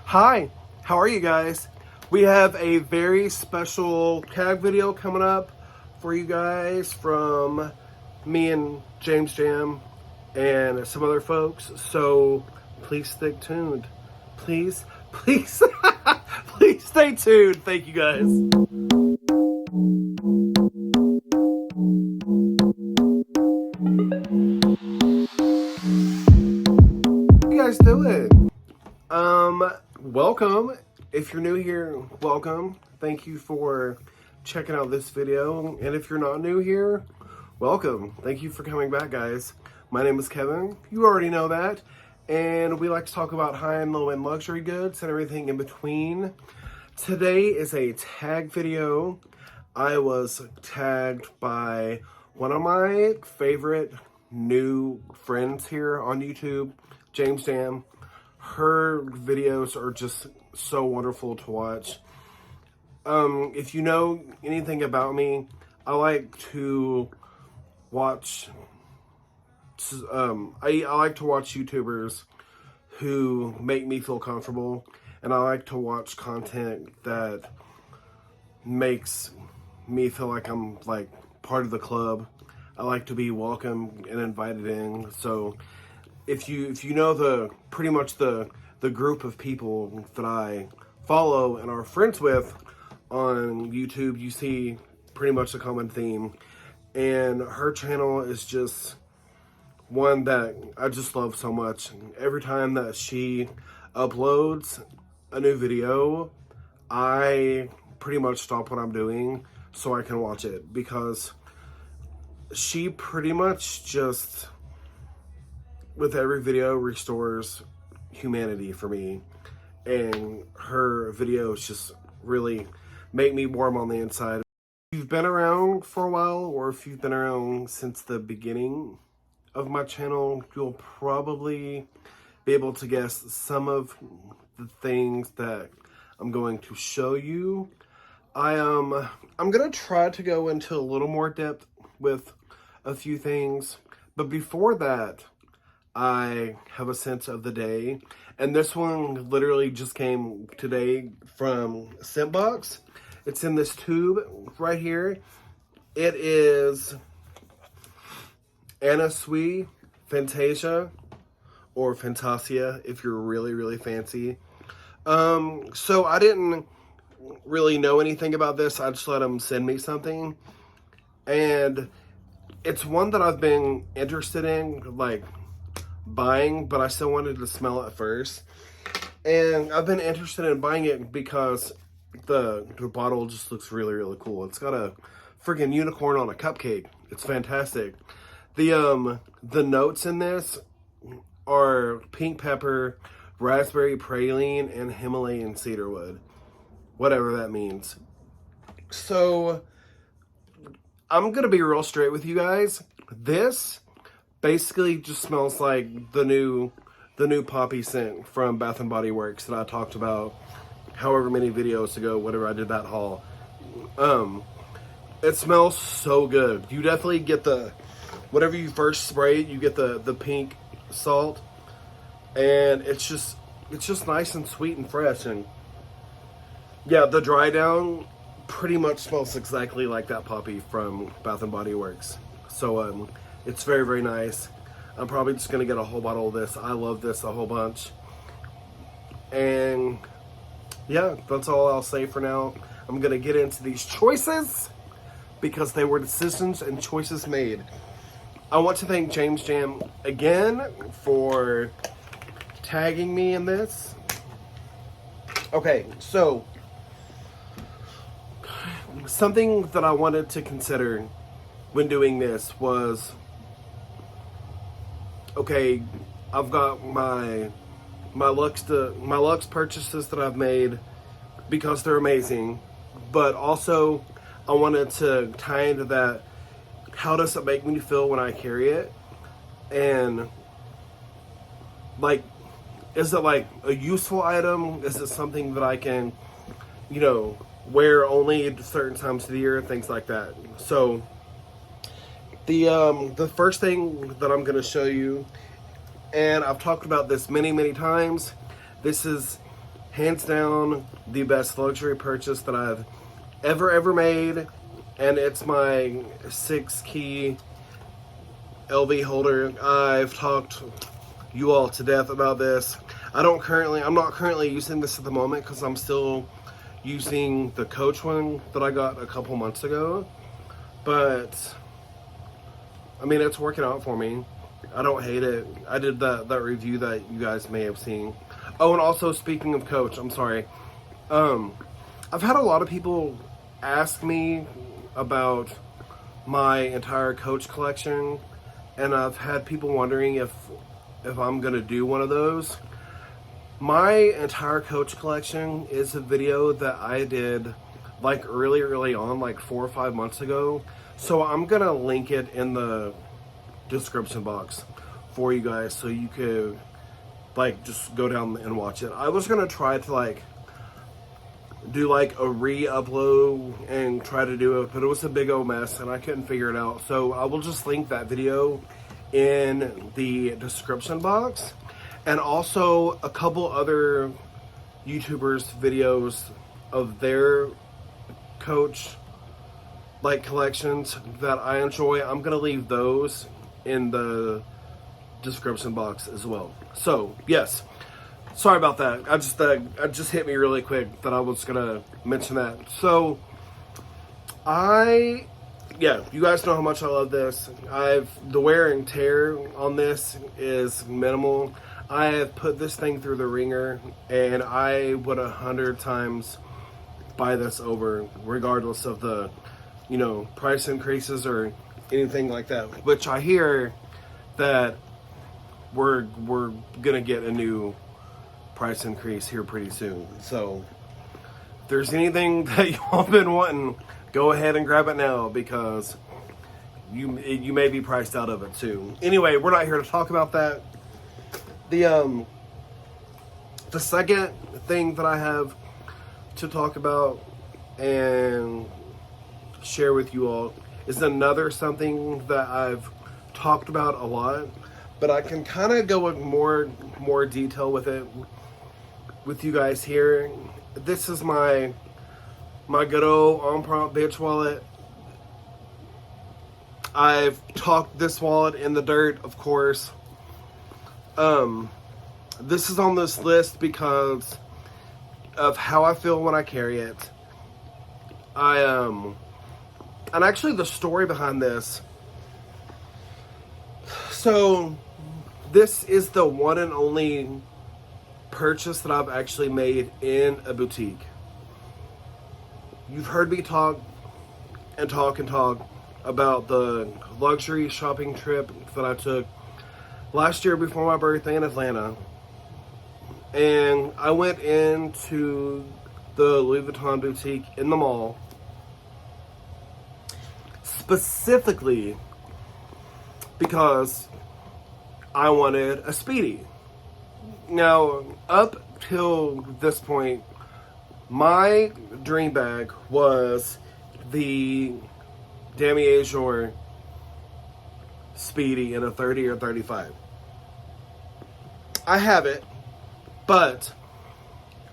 Hi, how are you guys? We have a very special tag video coming up for you guys from me and James Jam and some other folks. So please stay tuned. Please, please, please stay tuned. Thank you guys. How you guys doing? Welcome. If you're new here, welcome. Thank you for checking out this video. And if you're not new here, welcome. Thank you for coming back, guys. My name is Kevin. You already know that. And we like to talk about high and low end luxury goods and everything in between. Today is a tag video. I was tagged by one of my favorite new friends here on YouTube, James Jam. Her videos are just so wonderful to watch. If you know anything about me, I like to watch I like to watch YouTubers who make me feel comfortable, and I like to watch content that makes me feel like I'm like part of the club. I like to be welcomed and invited in. So if you know the pretty much the group of people that I follow and are friends with on YouTube, you see pretty much a common theme. And her channel is just one that I just love so much. Every time that she uploads a new video, I pretty much stop what I'm doing so I can watch it, because she pretty much just, with every video, restores humanity for me. And her videos just really make me warm on the inside. If you've been around for a while, or if you've been around since the beginning of my channel, you'll probably be able to guess some of the things that I'm going to show you. I'm gonna try to go into a little more depth with a few things, but before that, I have a sense of the day, and this one literally just came today from Scentbox. It's in this tube right here. It is Sui Fantasia, or Fantasia if you're really fancy. So I didn't really know anything about this. I just let them send me something, and it's one that I've been interested in, like, buying, but I still wanted to smell it first. And I've been interested in buying it because the bottle just looks really cool. It's got a freaking unicorn on a cupcake. It's fantastic. The notes in this are pink pepper, raspberry praline, and Himalayan cedarwood, whatever that means. So I'm gonna be real straight with you guys. This basically just smells like the new poppy scent from Bath and Body Works that I talked about however many videos ago, whatever I did that haul. It smells so good. You definitely get the, whatever you first spray it, you get the pink salt, and it's just nice and sweet and fresh. And yeah, the dry down pretty much smells exactly like that poppy from Bath and Body Works. So it's very nice. I'm probably just gonna get a whole bottle of this. I love this a whole bunch. And yeah, that's all I'll say for now. I'm gonna get into these choices because they were decisions and choices made. I want to thank James Jam again for tagging me in this. Okay, so something that I wanted to consider when doing this was, okay, I've got my Luxe purchases that I've made because they're amazing, but also I wanted to tie into that, how does it make me feel when I carry it? And like, is it like a useful item? Is it something that I can, you know, wear only at certain times of the year, things like that? So the first thing that I'm going to show you, and I've talked about this many times, this is hands down the best luxury purchase that I've ever made, and it's my 6-key LV holder. I've talked you all to death about this. I'm not currently using this at the moment because I'm still using the Coach one that I got a couple months ago, but I mean, it's working out for me. I don't hate it. I did that review that you guys may have seen. Oh, and also speaking of Coach, I'm sorry. I've had a lot of people ask me about my entire Coach collection, and I've had people wondering if I'm gonna do one of those. My entire Coach collection is a video that I did like early on, like 4 or 5 months ago. So I'm gonna link it in the description box for you guys so you could like just go down and watch it. I was gonna try to like do like a re-upload and try to do it, but it was a big old mess and I couldn't figure it out. So I will just link that video in the description box, and also a couple other YouTubers' videos of their Coach like collections that I enjoy. I'm gonna leave those in the description box as well. So yes, sorry about that. It just hit me really quick that I was gonna mention that. So you guys know how much I love this. The wear and tear on this is minimal. I have put this thing through the ringer, and I would 100 times buy this over, regardless of the, price increases or anything like that. Which I hear that we're gonna get a new price increase here pretty soon. So if there's anything that y'all been wanting, go ahead and grab it now, because you may be priced out of it too. Anyway, we're not here to talk about that. The second thing that I have to talk about and share with you all is another something that I've talked about a lot, but I can kind of go in more detail with it with you guys here. This is my good old on-prompt bitch wallet. I've talked this wallet in the dirt, of course. This is on this list because of how I feel when I carry it. And actually the story behind this. So this is the one and only purchase that I've actually made in a boutique. You've heard me talk about the luxury shopping trip that I took last year before my birthday in Atlanta. And I went into the Louis Vuitton boutique in the mall, specifically because I wanted a Speedy. Now, up till this point, my dream bag was the Demi Azure Speedy in a 30 or 35. I have it, but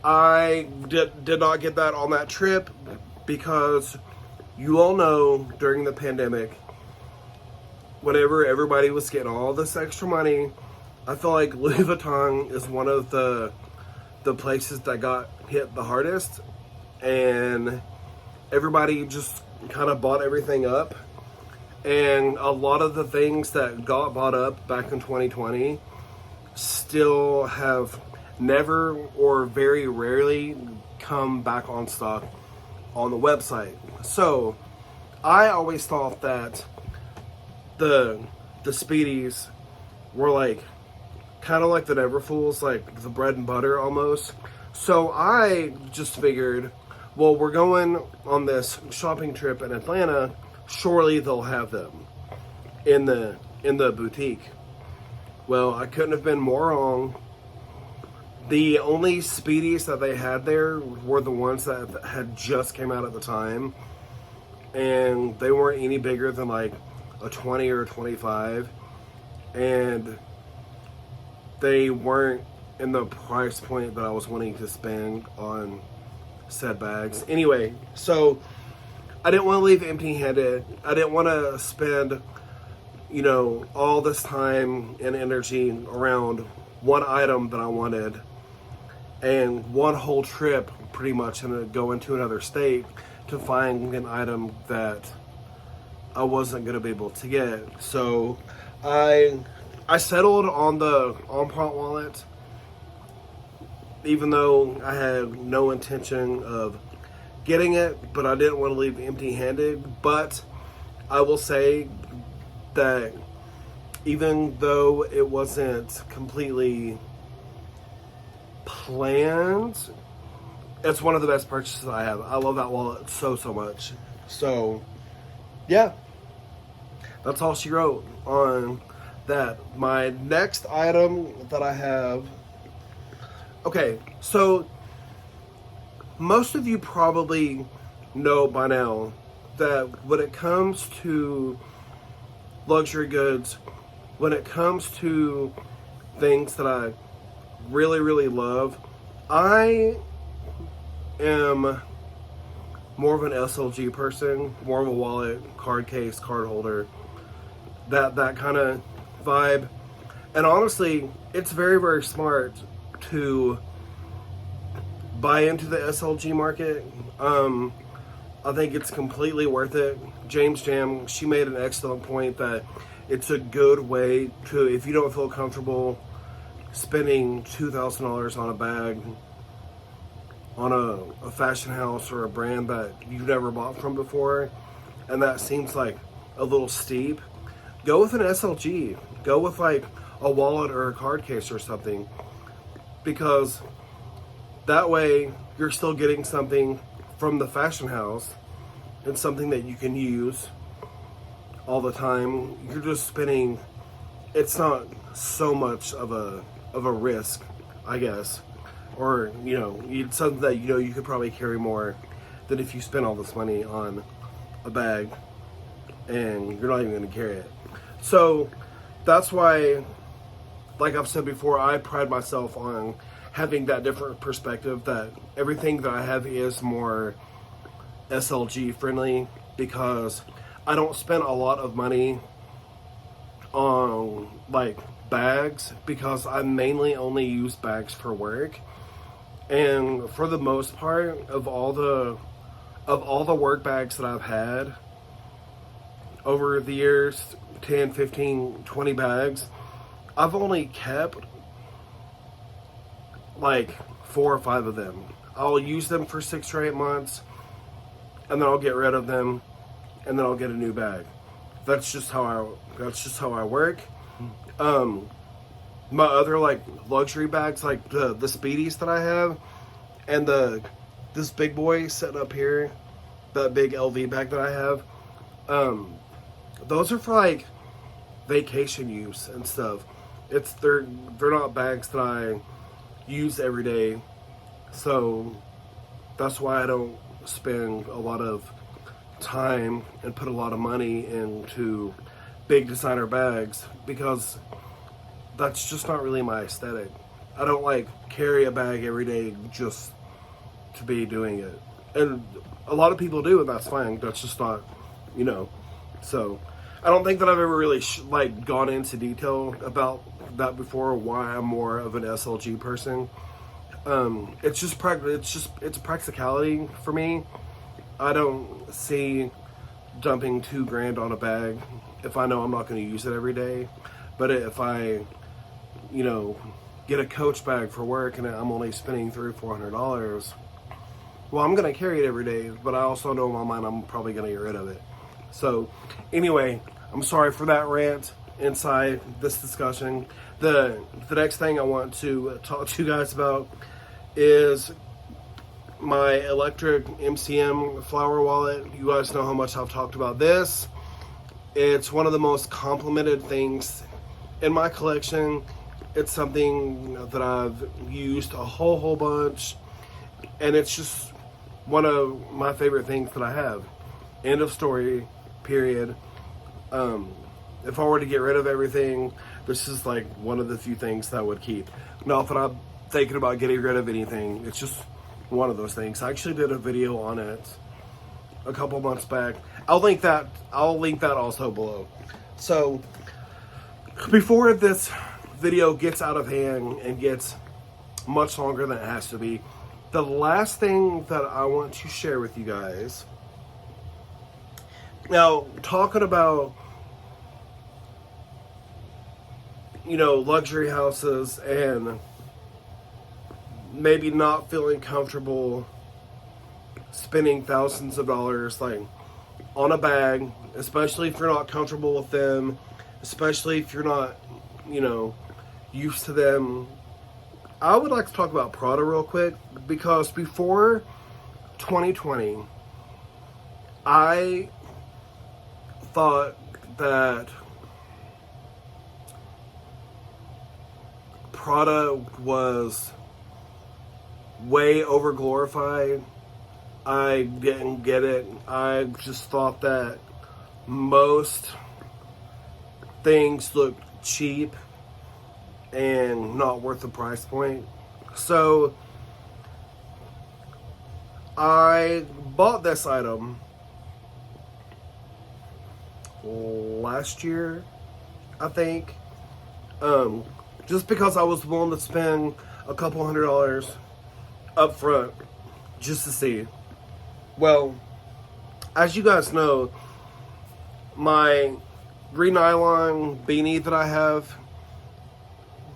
I did not get that on that trip because you all know during the pandemic, whenever everybody was getting all this extra money, I feel like Louis Vuitton is one of the places that got hit the hardest, and everybody just kind of bought everything up. And a lot of the things that got bought up back in 2020 still have never or very rarely come back on stock on the website. So I always thought that the Speedies were like kind of like the Neverfools, like the bread and butter almost. So I just figured, well, we're going on this shopping trip in Atlanta, surely they'll have them in the boutique. Well, I couldn't have been more wrong. The only Speedies that they had there were the ones that had just came out at the time, and they weren't any bigger than like a 20 or a 25, and they weren't in the price point that I was wanting to spend on said bags. Anyway, so I didn't want to leave empty-handed. I didn't want to spend, you know, all this time and energy around one item that I wanted and one whole trip pretty much and go into another state to find an item that I wasn't going to be able to get. So I settled on the on-prompt wallet, even though I had no intention of getting it, but I didn't want to leave empty-handed. But I will say that even though it wasn't completely planned, it's one of the best purchases I have. I love that wallet so much. So yeah, that's all she wrote on that. My next item that I have, okay, so most of you probably know by now that when it comes to luxury goods, when it comes to things that I really love, I am more of an SLG person, more of a wallet, card case, card holder, that kind of vibe. And honestly, it's very smart to buy into the SLG market. I think it's completely worth it. James Jam, she made an excellent point that it's a good way to, if you don't feel comfortable spending $2,000 on a bag, on a fashion house or a brand that you've never bought from before, and that seems like a little steep, go with an SLG. Go with like a wallet or a card case or something, because that way you're still getting something from the fashion house and something that you can use all the time. You're just spending, it's not so much of a risk, I guess. Or, you know, it's something that, you know, you could probably carry more than if you spend all this money on a bag and you're not even going to carry it. So that's why, like I've said before, I pride myself on having that different perspective, that everything that I have is more SLG friendly, because I don't spend a lot of money on like bags, because I mainly only use bags for work. And for the most part, of all the work bags that I've had over the years, 10, 15, 20 bags, I've only kept like 4 or 5 of them. I'll use them for 6 or 8 months, and then I'll get rid of them, and then I'll get a new bag. That's just how I work. My other like luxury bags, like the Speedies that I have, and this big boy sitting up here, that big LV bag that I have, those are for like vacation use and stuff. They're not bags that I use every day, so that's why I don't spend a lot of time and put a lot of money into big designer bags, because that's just not really my aesthetic. I don't like carry a bag every day just to be doing it. And a lot of people do, and that's fine. That's just not, you know. So I don't think that I've ever really gone into detail about that before, why I'm more of an SLG person. It's practicality for me. I don't see dumping $2,000 on a bag if I know I'm not going to use it every day. But if I, you know, get a Coach bag for work and I'm only spending $300 or $400, well, I'm going to carry it every day, but I also know in my mind I'm probably going to get rid of it. So anyway, I'm sorry for that rant inside this discussion. The next thing I want to talk to you guys about is my electric MCM flower wallet. You guys know how much I've talked about this. It's one of the most complimented things in my collection. It's something that I've used a whole bunch, and it's just one of my favorite things that I have. End of story, period. If I were to get rid of everything, this is like one of the few things that I would keep. Not that thinking about getting rid of anything. It's just one of those things. I actually did a video on it a couple months back. I'll link that also below. So before this video gets out of hand and gets much longer than it has to be, the last thing that I want to share with you guys, now talking about, you know, luxury houses and maybe not feeling comfortable spending thousands of dollars like on a bag, especially if you're not comfortable with them, especially if you're not, you know, used to them. I would like to talk about Prada real quick, because before 2020, I thought that Prada was way over glorified. I didn't get it. I just thought that most things looked cheap and not worth the price point. So I bought this item last year, I think, just because I was willing to spend a couple $100 up front just to see. Well, as you guys know, my Nylon Beanie that I have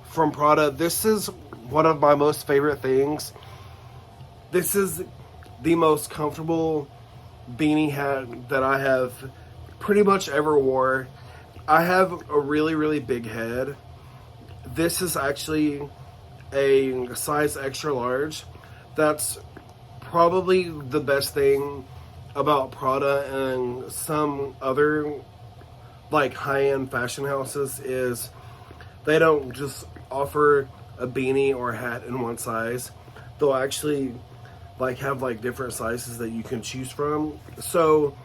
from Prada, this is one of my most favorite things. This is the most comfortable beanie hat that I have pretty much ever wore. I have a really, really big head. This is actually a size extra large. That's probably the best thing about Prada and some other like high-end fashion houses is they don't just offer a beanie or a hat in one size. They'll actually like have like different sizes that you can choose from. So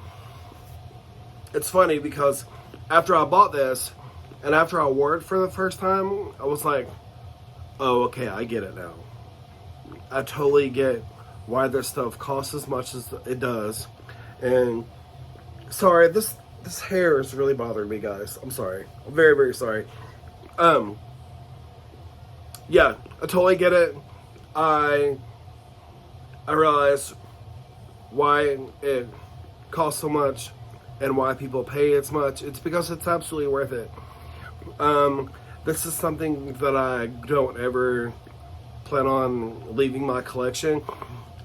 it's funny because after I bought this and after I wore it for the first time, I was like, oh, okay, I get it now. I totally get why this stuff costs as much as it does. And sorry, this hair is really bothering me, guys. I'm sorry. I'm very, very sorry. Yeah, I totally get it. I realize why it costs so much and why people pay as much. It's because it's absolutely worth it. This is something that I don't ever plan on leaving my collection.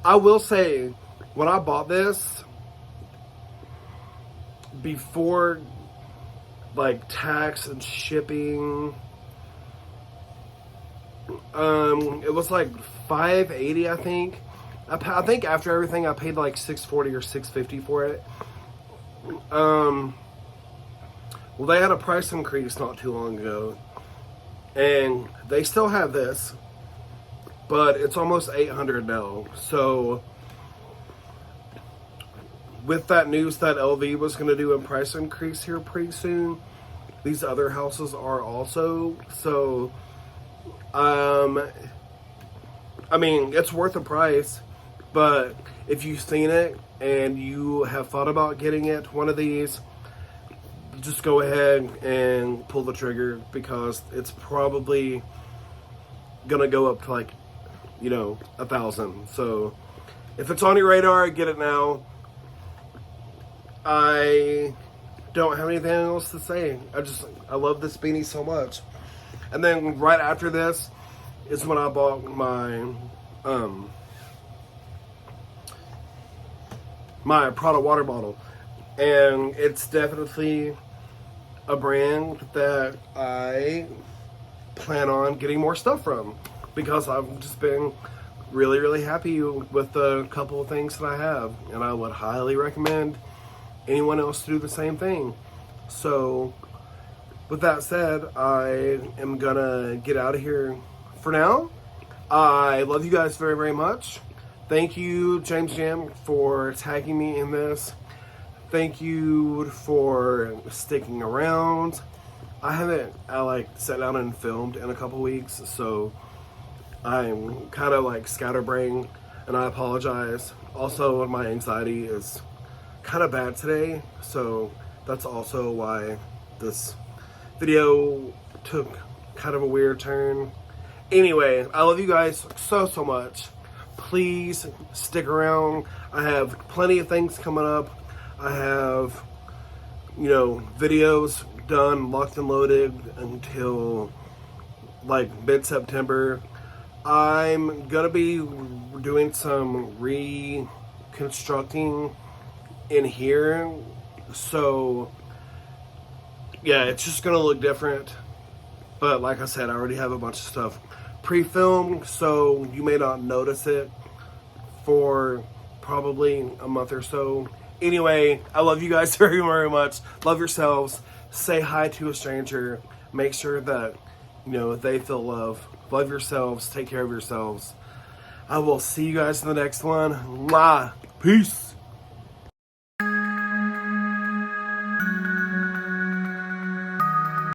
I will say, when I bought this, before like tax and shipping, it was like $580, I think. I think after everything I paid like $640 or $650 for it. Well, they had a price increase not too long ago, and they still have this, but it's almost $800 now. So with that news that LV was going to do a price increase here pretty soon, these other houses are also. So I mean, it's worth the price, but if you've seen it and you have thought about getting it, one of these, just go ahead and pull the trigger, because it's probably gonna go up to like, you know, 1,000. So if it's on your radar, get it now. I don't have anything else to say. I love this beanie so much. And then right after this is when I bought my my Prada water bottle, and it's definitely a brand that I plan on getting more stuff from, because I've just been really, really happy with the couple of things that I have, and I would highly recommend anyone else to do the same thing. So with that said, I am gonna get out of here for now. I love you guys very, very much. Thank you, James Jam, for tagging me in this. Thank you for sticking around. I haven't sat down and filmed in a couple weeks, so I'm kind of like scatterbrained, and I apologize. Also, my anxiety is kind of bad today, so that's also why this video took kind of a weird turn. Anyway, I love you guys so much. Please stick around. I have plenty of things coming up. I have, you know, videos done, locked and loaded until like mid-September. I'm gonna be doing some reconstructing in here, so yeah, it's just gonna look different. But like I said, I already have a bunch of stuff pre-filmed, so you may not notice it for probably a month or so. Anyway, I love you guys very much. Love yourselves. Say hi to a stranger. Make sure that, you know, they feel love. Love yourselves. Take care of yourselves. I will see you guys in the next one. Mwah. Peace.